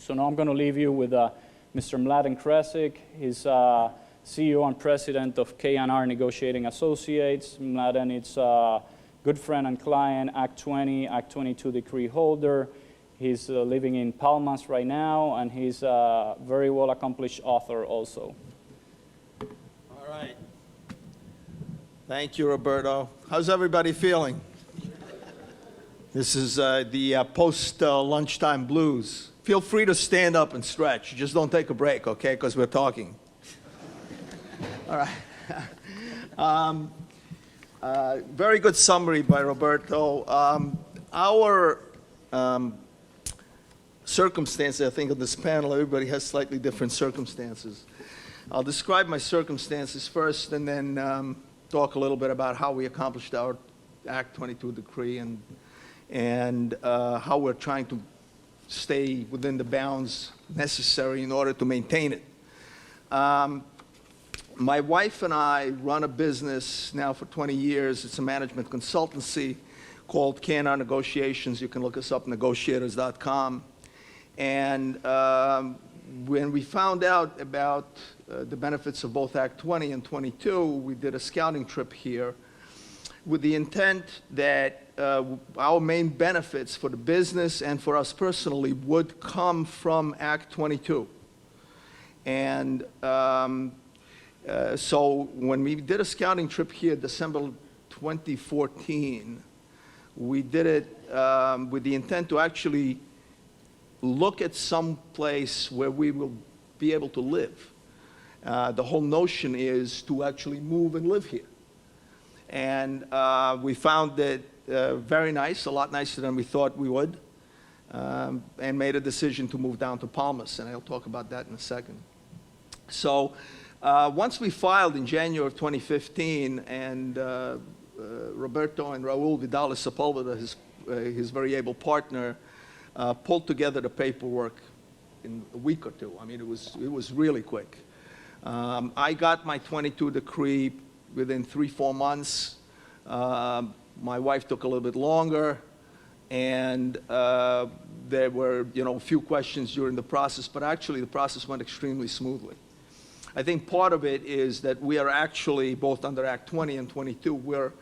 So now I'm going to leave you with Mr. Madin Cresic. He's CEO and president of K&R Negotiating Associates. Madin is a good friend and client, Act 20, Act 22 decree holder. He's living in Palmas right now, and he's a very well-accomplished author also. All right. Thank you, Roberto. How's everybody feeling? This is the post-lunchtime blues. Feel free to stand up and stretch. Just don't take a break, okay, because we're talking. All right. Very good summary by Roberto. Our circumstances, I think, on this panel, everybody has slightly different circumstances. I'll describe my circumstances first and then talk a little bit about how we accomplished our Act 22 decree and how we're trying to stay within the bounds necessary in order to maintain it. My wife and I run a business now for 20 years. It's a management consultancy called K&R Negotiations. You can look us up, negotiators.com. And when we found out about the benefits of both Act 20 and 22, we did a scouting trip here with the intent that our main benefits for the business and for us personally would come from Act 22. And so when we did a scouting trip here, December 2014, we did it with the intent to actually look at some place where we will be able to live. The whole notion is to actually move and live here. And we found it very nice, a lot nicer than we thought we would, and made a decision to move down to Palmas, and I'll talk about that in a second. So once we filed in January of 2015, and Roberto and Raul Vidal Sepulveda, his very able partner, pulled together the paperwork in a week or two. I mean, it was really quick. I got my 22 decree within 3-4 months. My wife took a little bit longer, and there were, a few questions during the process, but actually the process went extremely smoothly. I think part of it is that we are actually, both under Act 20 and 22, we're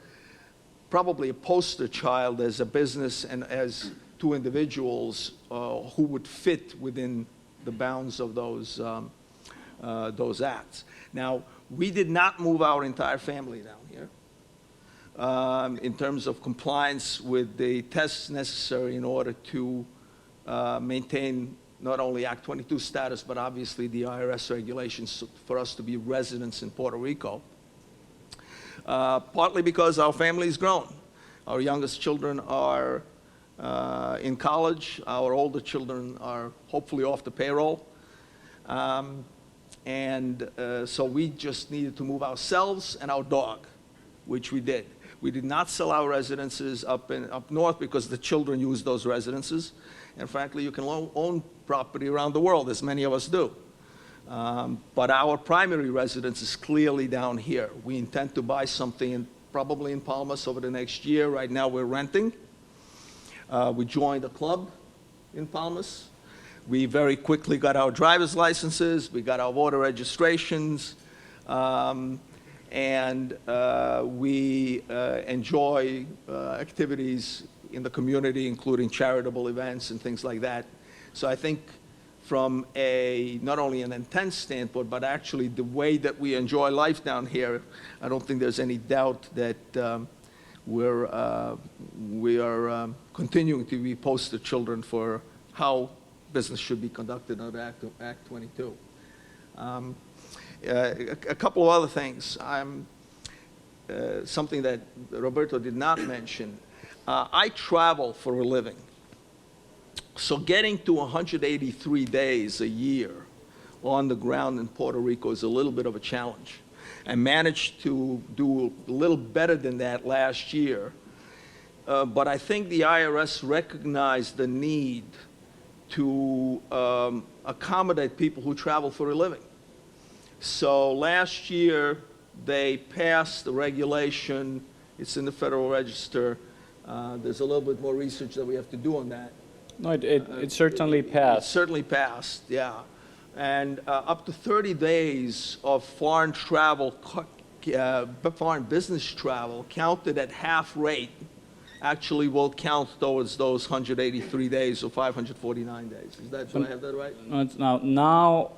probably a poster child as a business and as two individuals who would fit within the bounds of those acts. Now, we did not move our entire family down here in terms of compliance with the tests necessary in order to maintain not only Act 22 status, but obviously the IRS regulations for us to be residents in Puerto Rico. Partly because our family's grown. Our youngest children are in college. Our older children are hopefully off the payroll. So we just needed to move ourselves and our dog, which we did. We did not sell our residences up north because the children use those residences. And frankly, you can own property around the world, as many of us do. But our primary residence is clearly down here. We intend to buy something probably in Palmas over the next year. Right now we're renting. We joined a club in Palmas. We very quickly got our driver's licenses. We got our voter registrations. And we enjoy activities in the community, including charitable events and things like that. So I think from not only an intent standpoint, but actually the way that we enjoy life down here, I don't think there's any doubt that we are continuing to be poster children for how business should be conducted under Act 22. A couple of other things. Something that Roberto did not mention. I travel for a living. So getting to 183 days a year on the ground in Puerto Rico is a little bit of a challenge. I managed to do a little better than that last year. But I think the IRS recognized the need to accommodate people who travel for a living. So last year, they passed the regulation. It's in the Federal Register. There's a little bit more research that we have to do on that. No, it certainly It passed. certainly passed, yeah. And up to 30 days of foreign travel, foreign business travel counted at half rate actually will count towards those 183 days or 549 days. Is that, do I have that right? No, now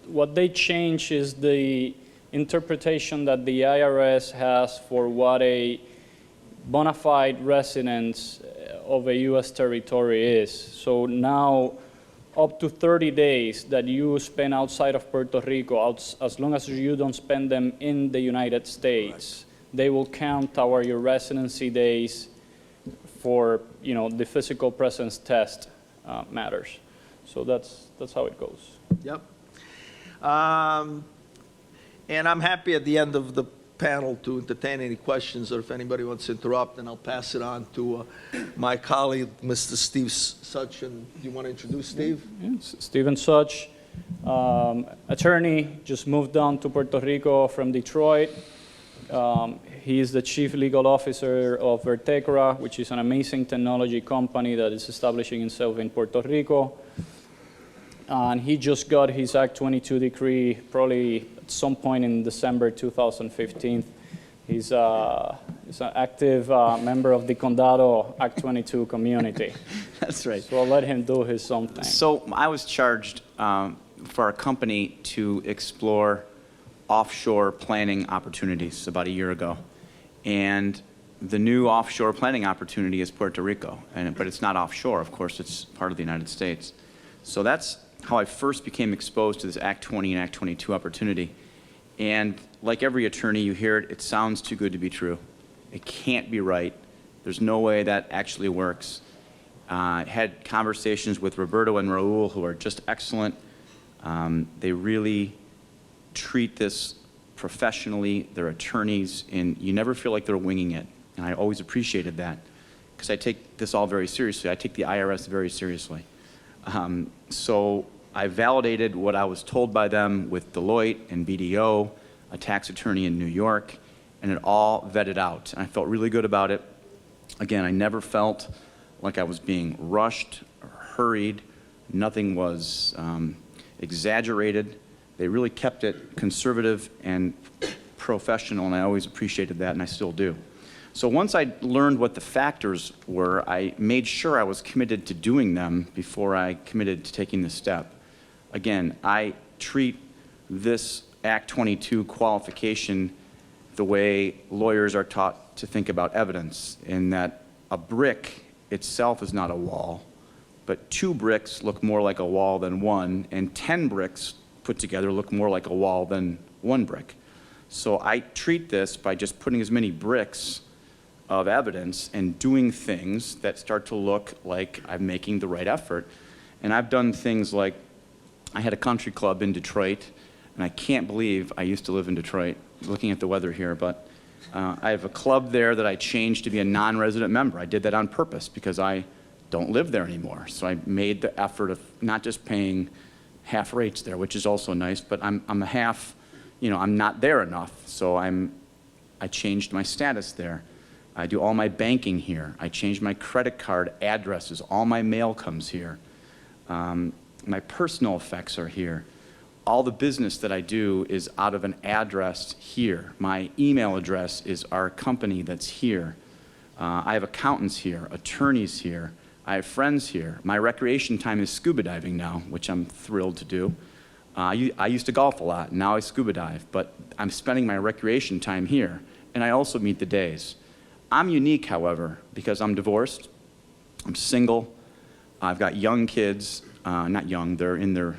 what they change is the interpretation that the IRS has for what a bona fide residence of a U.S. territory is. So now, up to 30 days that you spend outside of Puerto Rico, as long as you don't spend them in the United States, they will count toward your residency days for, you know, the physical presence test matters. So that's how it goes. Yep. And I'm happy at the end of the panel to entertain any questions, or if anybody wants to interrupt, then I'll pass it on to my colleague, Mr. Steve Such. And do you want to introduce Steve? Yes, Stephen Such, attorney, just moved down to Puerto Rico from Detroit. He is the chief legal officer of Vertegra, which is an amazing technology company that is establishing itself in Puerto Rico. And he just got his Act 22 decree probably at some point in December 2015. He's an active member of the Condado Act 22 community. That's right. So I'll let him do his something. So I was charged for our company to explore offshore planning opportunities about a year ago. And the new offshore planning opportunity is Puerto Rico. But it's not offshore, of course, it's part of the United States. So that's how I first became exposed to this Act 20 and Act 22 opportunity. And like every attorney, you hear it, it sounds too good to be true. It can't be right. There's no way that actually works. I had conversations with Roberto and Raul, who are just excellent. They really treat this professionally. They're attorneys, and you never feel like they're winging it. And I always appreciated that, because I take this all very seriously. I take the IRS very seriously. So I validated what I was told by them with Deloitte and BDO, a tax attorney in New York, and it all vetted out. And I felt really good about it. Again, I never felt like I was being rushed or hurried. Nothing was exaggerated. They really kept it conservative and professional, and I always appreciated that, and I still do. So once I learned what the factors were, I made sure I was committed to doing them before I committed to taking this step. Again, I treat this Act 22 qualification the way lawyers are taught to think about evidence, in that a brick itself is not a wall, but 2 bricks look more like a wall than 1, and 10 bricks put together look more like a wall than 1 brick. So I treat this by just putting as many bricks of evidence and doing things that start to look like I'm making the right effort. And I've done things like, I had a country club in Detroit, and I can't believe I used to live in Detroit, looking at the weather here, but I have a club there that I changed to be a non-resident member. I did that on purpose because I don't live there anymore. So I made the effort of not just paying half rates there, which is also nice, but I'm a half, you know, I'm not there enough, so I changed my status there. I do all my banking here. I changed my credit card addresses. All my mail comes here. My personal effects are here. All the business that I do is out of an address here. My email address is our company that's here. I have accountants here, attorneys here. I have friends here. My recreation time is scuba diving now, which I'm thrilled to do. I used to golf a lot, now I scuba dive, but I'm spending my recreation time here, and I also meet the days. I'm unique, however, because I'm divorced, I'm single, I've got young kids, not young, they're in their,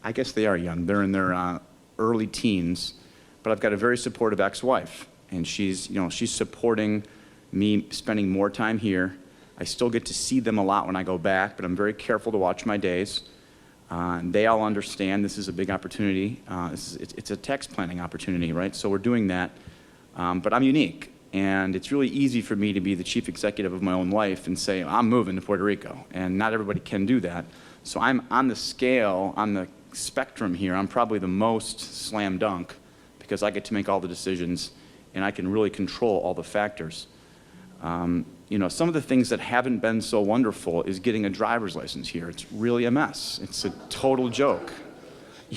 I guess they are young, they're in their early teens, but I've got a very supportive ex-wife, and she's supporting me spending more time here. I still get to see them a lot when I go back, but I'm very careful to watch my days. They all understand this is a big opportunity. It's a tax planning opportunity, right? So we're doing that, but I'm unique. And it's really easy for me to be the chief executive of my own life and say, I'm moving to Puerto Rico. And not everybody can do that. So I'm on the scale, on the spectrum here, I'm probably the most slam dunk because I get to make all the decisions and I can really control all the factors. Some of the things that haven't been so wonderful is getting a driver's license here. It's really a mess. It's a total joke.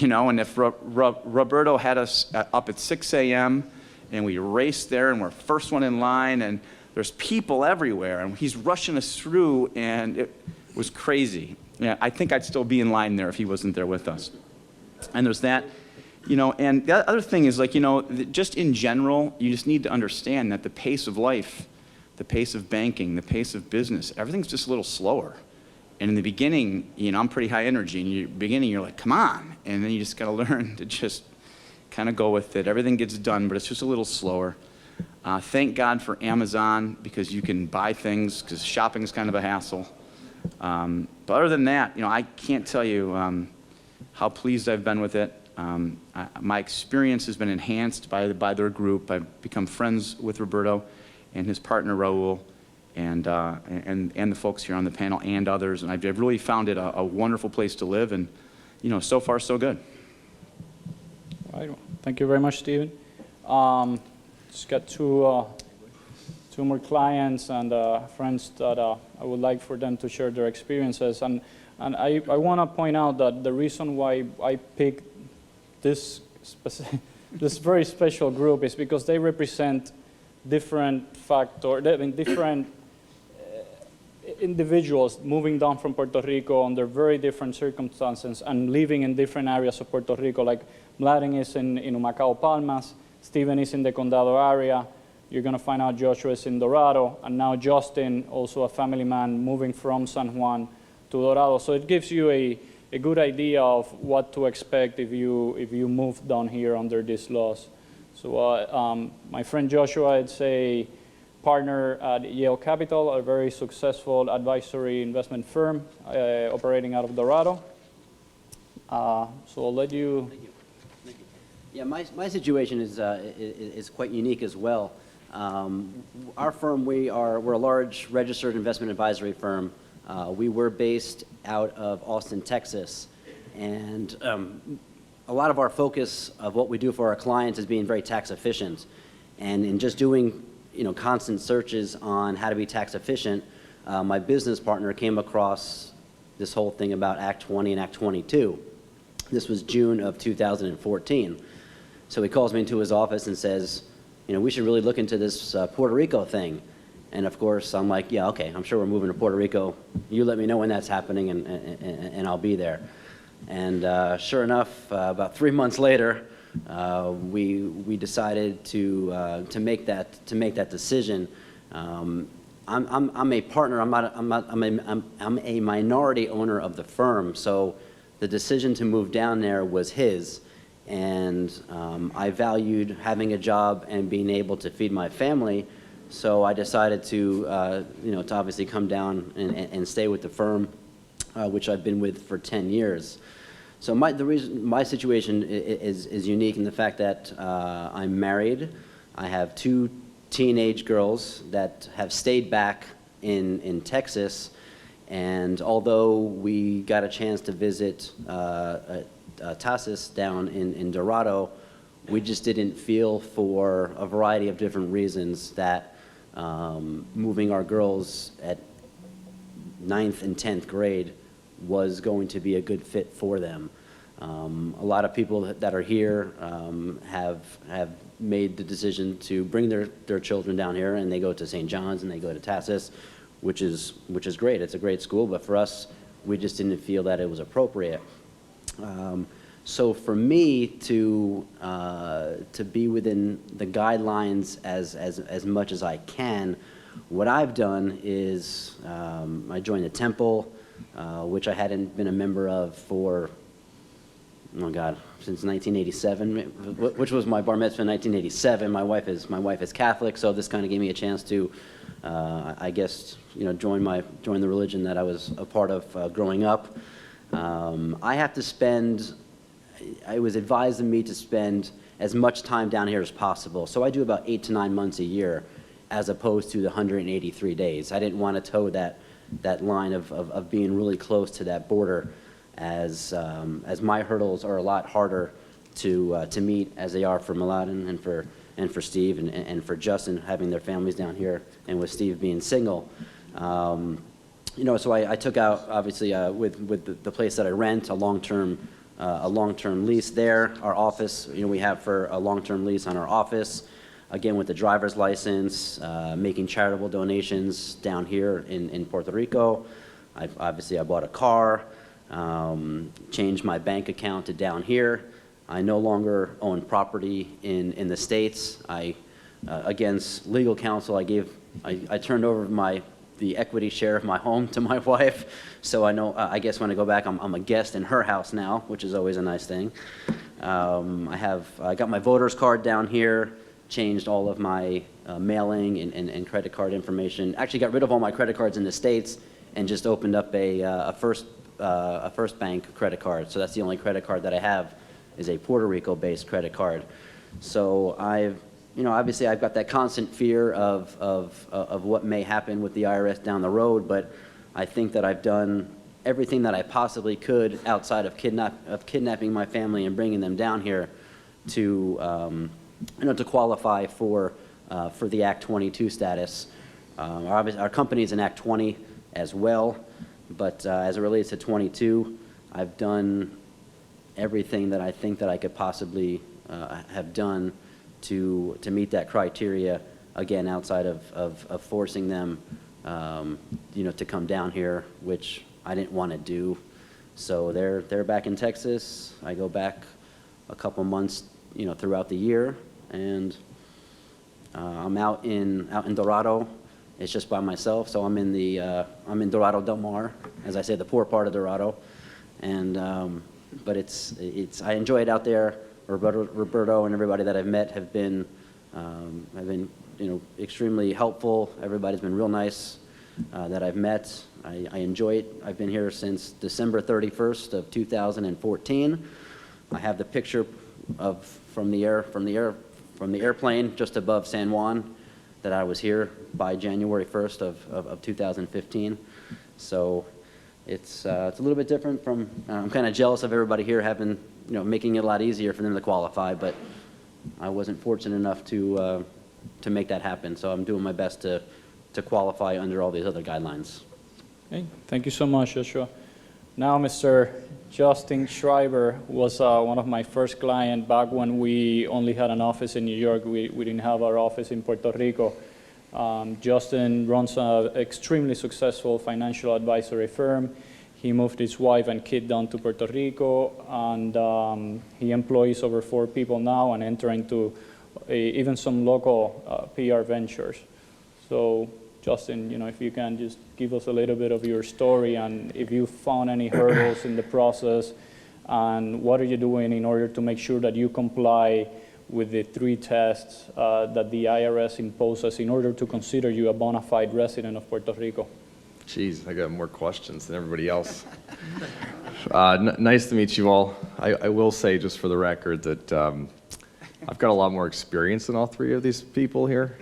And if Roberto had us up at 6 a.m. and we raced there and we're first one in line and there's people everywhere and he's rushing us through and it was crazy. Yeah, I think I'd still be in line there if he wasn't there with us. And there's that. And the other thing is just in general, you just need to understand that the pace of life, the pace of banking, the pace of business, everything's just a little slower. And in the beginning, I'm pretty high energy. And in the beginning, you're like, come on. And then you just got to learn to just kind of go with it. Everything gets done, but it's just a little slower. Thank God for Amazon because you can buy things because shopping is kind of a hassle. But other than that, I can't tell you how pleased I've been with it. My experience has been enhanced by their group. I've become friends with Roberto and his partner Raul, and the folks here on the panel and others. And I've really found it a wonderful place to live. And so far so good. All right. Thank you very much, Stephen. Just got two more clients and friends that I would like for them to share their experiences. And I want to point out that the reason why I picked this very special group is because they represent different different individuals moving down from Puerto Rico under very different circumstances and living in different areas of Puerto Rico. Like Madin is in Humacao, Palmas, Stephen is in the Condado area, you're going to find out Joshua is in Dorado, and now Justin, also a family man, moving from San Juan to Dorado. So it gives you a good idea of what to expect if you move down here under these laws. So my friend Joshua, it's a partner at Yale Capital, a very successful advisory investment firm operating out of Dorado. So I'll let you. Thank you. Yeah, my situation is quite unique as well. Our firm, we're a large registered investment advisory firm. We were based out of Austin, Texas, and a lot of our focus of what we do for our clients is being very tax efficient. And in just doing constant searches on how to be tax efficient, my business partner came across this whole thing about Act 20 and Act 22. This was June of 2014. So he calls me into his office and says, we should really look into this Puerto Rico thing. And of course, I'm like, yeah, okay, I'm sure we're moving to Puerto Rico. You let me know when that's happening and I'll be there. And sure enough, about 3 months later, we decided to make that decision. I'm a partner. I'm a minority owner of the firm. So the decision to move down there was his, and I valued having a job and being able to feed my family. So I decided to to obviously come down and stay with the firm, which I've been with for 10 years. So my situation is unique in the fact that I'm married. I have 2 teenage girls that have stayed back in Texas, and although we got a chance to visit Tassis down in Dorado, we just didn't feel, for a variety of different reasons, that moving our girls at 9th and 10th grade was going to be a good fit for them. A lot of people that are here have made the decision to bring their children down here, and they go to St. John's and they go to Tassis, which is great. It's a great school, but for us, we just didn't feel that it was appropriate. So for me to be within the guidelines as much as I can, what I've done is I joined the Temple, which I hadn't been a member of for, oh God, since 1987, which was my bar mitzvah in 1987. My wife is Catholic, so this kind of gave me a chance to, I guess, join the religion that I was a part of growing up. It was advised of me to spend as much time down here as possible. So I do about 8 to 9 months a year, as opposed to the 183 days. I didn't want to toe that line of being really close to that border, as my hurdles are a lot harder to meet as they are for Madin and and for Steve and for Justin having their families down here, and with Steve being single. You know, so I took out, obviously, with the place that I rent, a long-term lease there. Our office, you know, we have for a long-term lease on our office. Again, with the driver's license, making charitable donations down here in Puerto Rico. I bought a car, changed my bank account to down here. I no longer own property in the States. Against legal counsel, I turned over the equity share of my home to my wife. So I know, I guess when I go back, I'm a guest in her house now, which is always a nice thing. I got my voter's card down here, changed all of my mailing and credit card information. Actually got rid of all my credit cards in the States and just opened up a First Bank credit card. So that's the only credit card that I have is a Puerto Rico-based credit card. So you know, obviously I've got that constant fear of what may happen with the IRS down the road, but I think that I've done everything that I possibly could outside of kidnapping my family and bringing them down here to, you know, to qualify for the Act 22 status. Our company is in Act 20 as well, but as it relates to 22, I've done everything that I think that I could possibly have done to meet that criteria, again, outside of forcing them, you know, to come down here, which I didn't want to do. So they're back in Texas. I go back a couple months, you know, throughout the year, and I'm out in Dorado. It's just by myself, so I'm in Dorado Del Mar, as I say, the poor part of Dorado, and but I enjoy it out there. Roberto and everybody that I've met have been you know, extremely helpful. Everybody's been real nice that I've met. I enjoy it. I've been here since December 31st of 2014. I have the picture from the airplane just above San Juan that I was here by January 1st of 2015. So it's a little bit different from. I'm kind of jealous of everybody here having, you know, making it a lot easier for them to qualify, but I wasn't fortunate enough to make that happen. So I'm doing my best to qualify under all these other guidelines. Okay, thank you so much, Joshua. Now, Mr. Justin Schreiber was one of my first clients back when we only had an office in New York. We didn't have our office in Puerto Rico. Justin runs an extremely successful financial advisory firm. He moved his wife and kid down to Puerto Rico, and he employs over 4 people now and entering into even some local PR ventures. So, Justin, you know, if you can just give us a little bit of your story and if you found any hurdles in the process, and what are you doing in order to make sure that you comply with the 3 tests that the IRS imposes in order to consider you a bona fide resident of Puerto Rico. Jeez, I got more questions than everybody else. Nice to meet you all. I will say, just for the record, that I've got a lot more experience than all 3 of these people here.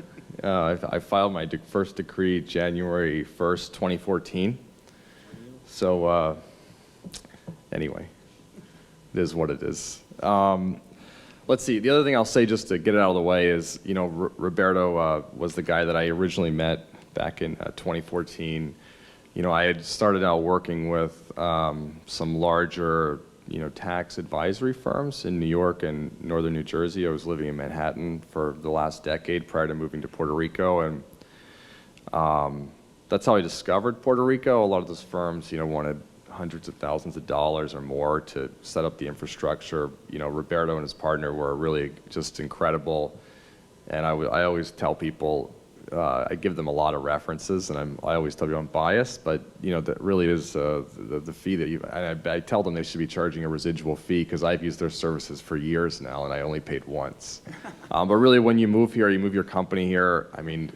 I filed my first decree January 1st, 2014. So anyway, it is what it is. Let's see. The other thing I'll say, just to get it out of the way, is, you know, Roberto was the guy that I originally met back in 2014. You know, I had started out working with some larger, you know, tax advisory firms in New York and northern New Jersey. I was living in Manhattan for the last decade prior to moving to Puerto Rico, and that's how I discovered Puerto Rico. A lot of those firms, you know, wanted hundreds of thousands of dollars or more to set up the infrastructure. You know, Roberto and his partner were really just incredible, and I always tell people, I give them a lot of references, and I always tell you I'm biased, but you know that really is the fee that I tell them they should be charging a residual fee, because I've used their services for years now, and I only paid once. But really, when you move here, you move your company here, I mean,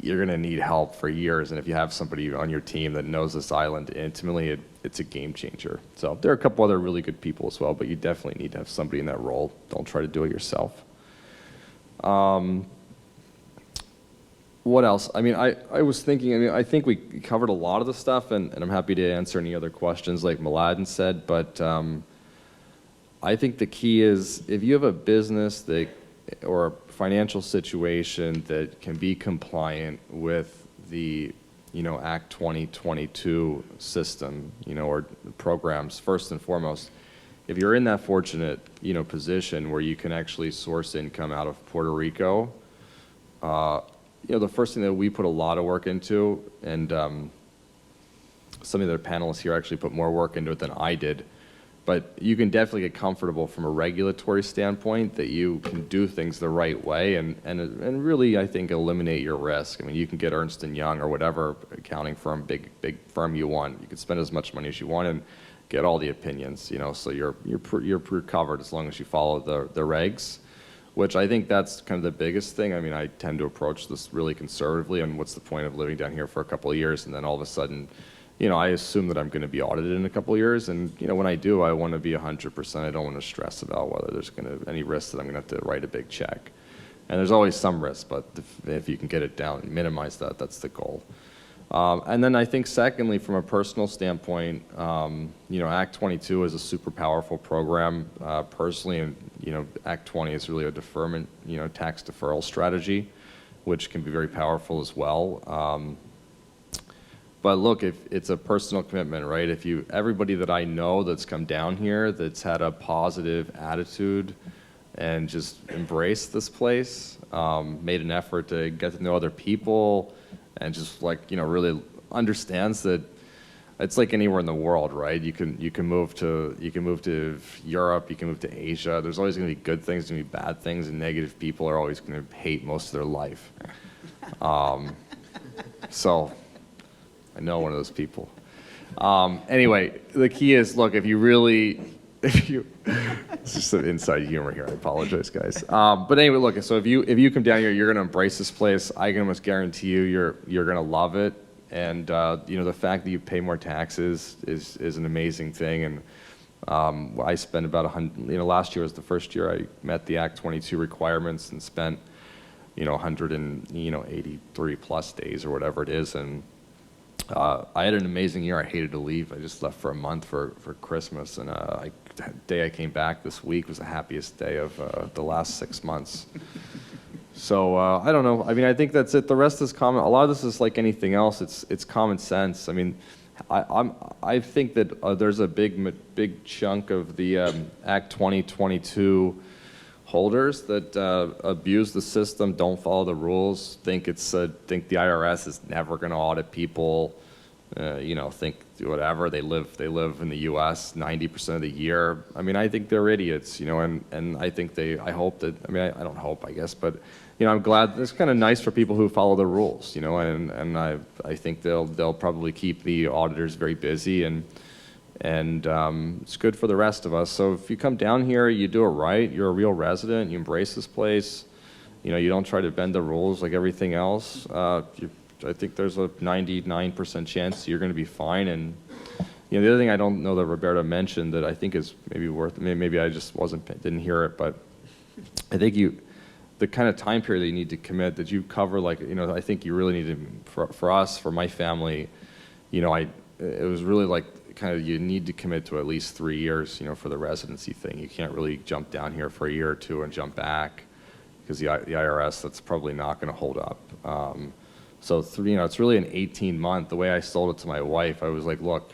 you're going to need help for years, and if you have somebody on your team that knows this island intimately, it's a game changer. So there are a couple other really good people as well, but you definitely need to have somebody in that role. Don't try to do it yourself. What else? I mean, I was thinking, I mean, I think we covered a lot of the stuff, and I'm happy to answer any other questions like Madin said, but I think the key is, if you have a business that or a financial situation that can be compliant with the, Act 2022 system, or programs, first and foremost, if you're in that fortunate, position where you can actually source income out of Puerto Rico, the first thing that we put a lot of work into, and some of the panelists here actually put more work into it than I did, but you can definitely get comfortable from a regulatory standpoint that you can do things the right way and really, I think, eliminate your risk. I mean, you can get Ernst & Young or whatever accounting firm, big firm you want. You can spend as much money as you want and get all the opinions, so you're covered as long as you follow the regs, which I think that's kind of the biggest thing. I mean, I tend to approach this really conservatively, and what's the point of living down here for a couple of years and then all of a sudden, I assume that I'm going to be audited in a couple of years, and when I do, I want to be 100%. I don't want to stress about whether there's any risk that I'm going to have to write a big check. And there's always some risk, but if you can get it down, minimize that, that's the goal. And then I think secondly, from a personal standpoint, Act 22 is a super powerful program. Personally, and Act 20 is really a deferment, tax deferral strategy, which can be very powerful as well. But look, if it's a personal commitment, right? Everybody that I know that's come down here that's had a positive attitude and just embraced this place, made an effort to get to know other people, and just really understands that it's like anywhere in the world, right? You can move to Europe, you can move to Asia. There's always going to be good things, going to be bad things, and negative people are always going to hate most of their life. So I know one of those people. Anyway, the key is, look, it's just some inside humor here. I apologize, guys. But anyway, look. So if you come down here, you're going to embrace this place. I can almost guarantee you're going to love it. And the fact that you pay more taxes is an amazing thing. And I spent about 100. Last year was the first year I met the Act 22 requirements and spent 183 plus days or whatever it is. And I had an amazing year. I hated to leave. I just left for a month for Christmas, and the day I came back this week was the happiest day of the last 6 months. So I don't know. I mean, I think that's it. The rest is common. A lot of this is like anything else. It's common sense. I mean, I think that there's a big chunk of the Act 2022 holders that abuse the system, don't follow the rules, think the IRS is never going to audit people, think whatever. They live in the U.S. 90% of the year. I mean, I think they're idiots, and I think I hope that. I mean, I don't hope, I guess, but I'm glad. It's kind of nice for people who follow the rules, and I think they'll probably keep the auditors very busy and it's good for the rest of us. So if you come down here, you do it right, you're a real resident, you embrace this place, you don't try to bend the rules like everything else, I think there's a 99% chance you're going to be fine. And the other thing I don't know that Roberto mentioned that I think is maybe I just didn't hear it, but I think the kind of time period that you need to commit, that you cover, I think you really need to, for us, for my family, it was really you need to commit to at least 3 years, for the residency thing. You can't really jump down here for a year or two and jump back, because the IRS, that's probably not going to hold up. So it's really an 18-month. The way I sold it to my wife, I was like, look,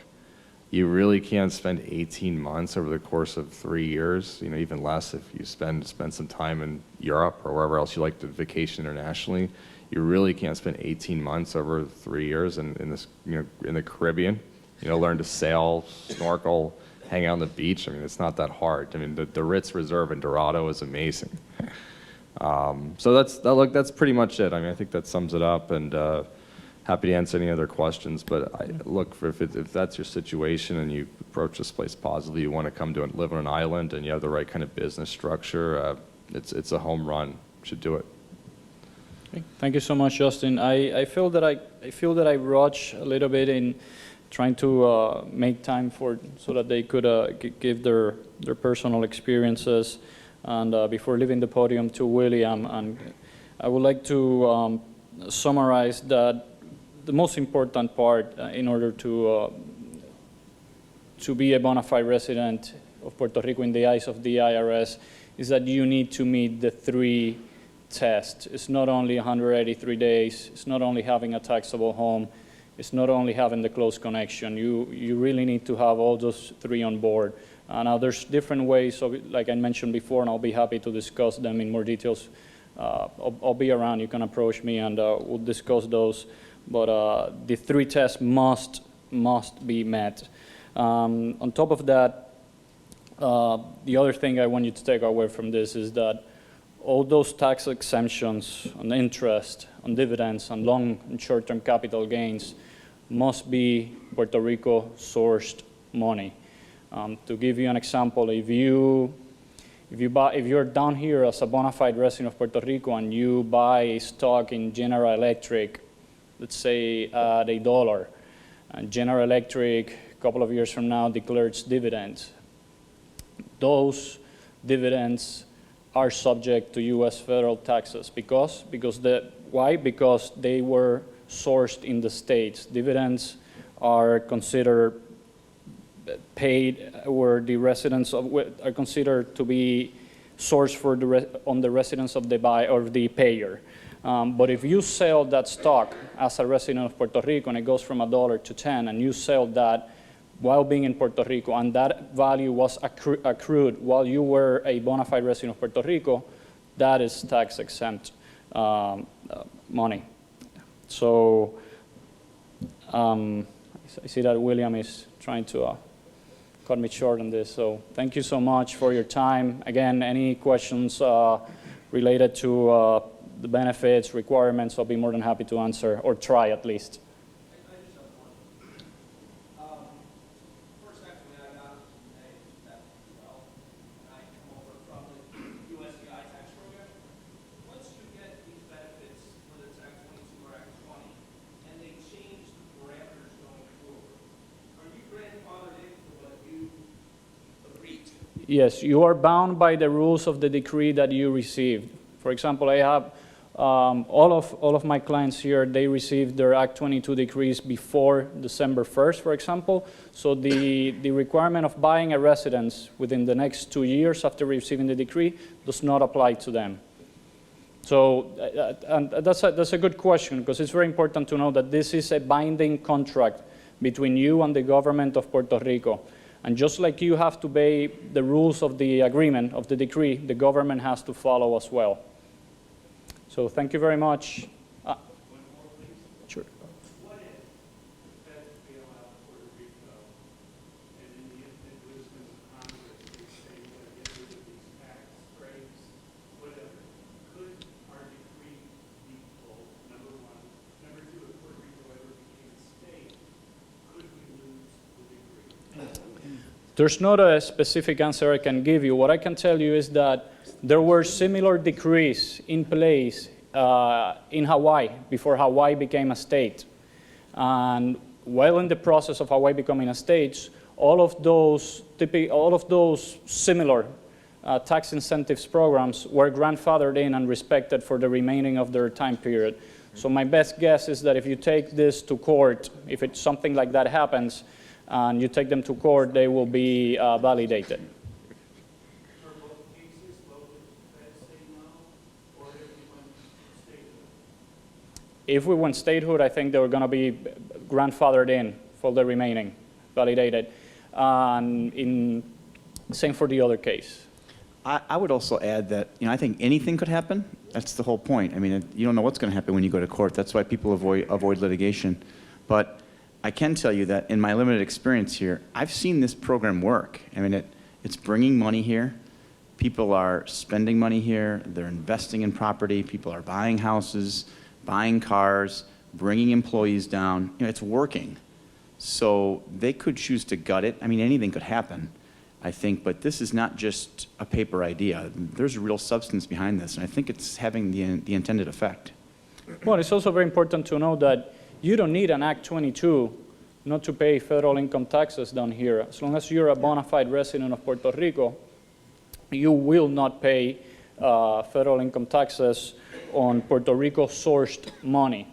you really can't spend 18 months over the course of 3 years, even less if you spend some time in Europe or wherever else you like to vacation internationally. You really can't spend 18 months over 3 years in this, in the Caribbean. Learn to sail, snorkel, hang out on the beach. I mean, it's not that hard. I mean, the Ritz Reserve in Dorado is amazing. So that's pretty much it. I mean, I think that sums it up, and happy to answer any other questions. But if that's your situation and you approach this place positively, you want to come to live on an island, and you have the right kind of business structure, it's a home run. You should do it. Okay. Thank you so much, Justin. I feel that I rushed a little bit in trying to make time so that they could give their personal experiences, and before leaving the podium to William, and I would like to summarize that the most important part in order to be a bona fide resident of Puerto Rico in the eyes of the IRS is that you need to meet the 3 tests. It's not only 183 days, it's not only having a taxable home, it's not only having the close connection. You really need to have all those 3 on board. Now there's different ways, like I mentioned before, and I'll be happy to discuss them in more details. I'll be around, you can approach me and we'll discuss those. But the 3 tests must be met. On top of that, the other thing I want you to take away from this is that all those tax exemptions on interest, on dividends, on long and short-term capital gains must be Puerto Rico sourced money. To give you an example, if you're down here as a bona fide resident of Puerto Rico and you buy a stock in General Electric, let's say at $1, and General Electric a couple of years from now declares dividends, those dividends are subject to U.S. federal taxes. Why? Because they were sourced in the States. Dividends are considered paid where the residents are considered to be sourced on the residence of the buyer or the payer. But if you sell that stock as a resident of Puerto Rico and it goes from $1 to 10, and you sell that while being in Puerto Rico, and that value was accrued while you were a bona fide resident of Puerto Rico, that is tax exempt money. So I see that William is trying to cut me short on this. So thank you so much for your time. Again, any questions related to the benefits, requirements, I'll be more than happy to answer, or try at least. Yes, you are bound by the rules of the decree that you received. For example, I have all of my clients here, they received their Act 22 decrees before December 1st, for example. So the requirement of buying a residence within the next 2 years after receiving the decree does not apply to them. So and that's a good question, because it's very important to know that this is a binding contract between you and the government of Puerto Rico. And just like you have to obey the rules of the agreement, of the decree, the government has to follow as well. So thank you very much. One more, please. Sure. What if the feds bail out Puerto Rico, and in the infinite wisdom of Congress, they say we're going to get rid of these tax breaks, whatever? Could our decree be pulled, number one? Number two, if Puerto Rico ever became a state, could we lose the decree? There's not a specific answer I can give you. What I can tell you is that there were similar decrees in place in Hawaii before Hawaii became a state. And while in the process of Hawaii becoming a state, all of those similar tax incentives programs were grandfathered in and respected for the remaining of their time period. So my best guess is that if you take this to court, if it's something like that happens, and you take them to court, they will be validated. For both cases, both the feds say no, or if we went statehood? If we went statehood, I think they were going to be grandfathered in for the remaining, validated. Same for the other case. I would also add that, I think anything could happen. That's the whole point. I mean, you don't know what's going to happen when you go to court. That's why people avoid litigation. But I can tell you that in my limited experience here, I've seen this program work. I mean, it's bringing money here. People are spending money here. They're investing in property. People are buying houses, buying cars, bringing employees down. It's working. So they could choose to gut it. I mean, anything could happen, I think. But this is not just a paper idea. There's real substance behind this, and I think it's having the intended effect. Well, it's also very important to know that you don't need an Act 22 not to pay federal income taxes down here. As long as you're a bona fide resident of Puerto Rico, you will not pay federal income taxes on Puerto Rico sourced money.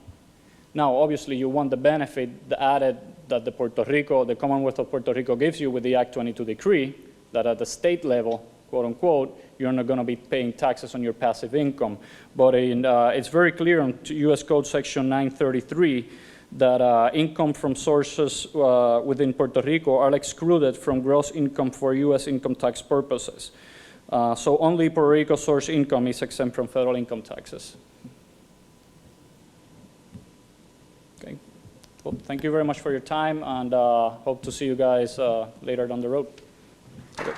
Now, obviously, you want the benefit, the added that the Commonwealth of Puerto Rico gives you with the Act 22 decree, that at the state level, quote unquote, you're not going to be paying taxes on your passive income. But it's very clear on U.S. Code Section 933 that income from sources within Puerto Rico are excluded from gross income for U.S. income tax purposes. So only Puerto Rico source income is exempt from federal income taxes. Okay. Well, thank you very much for your time, and hope to see you guys later down the road. Okay.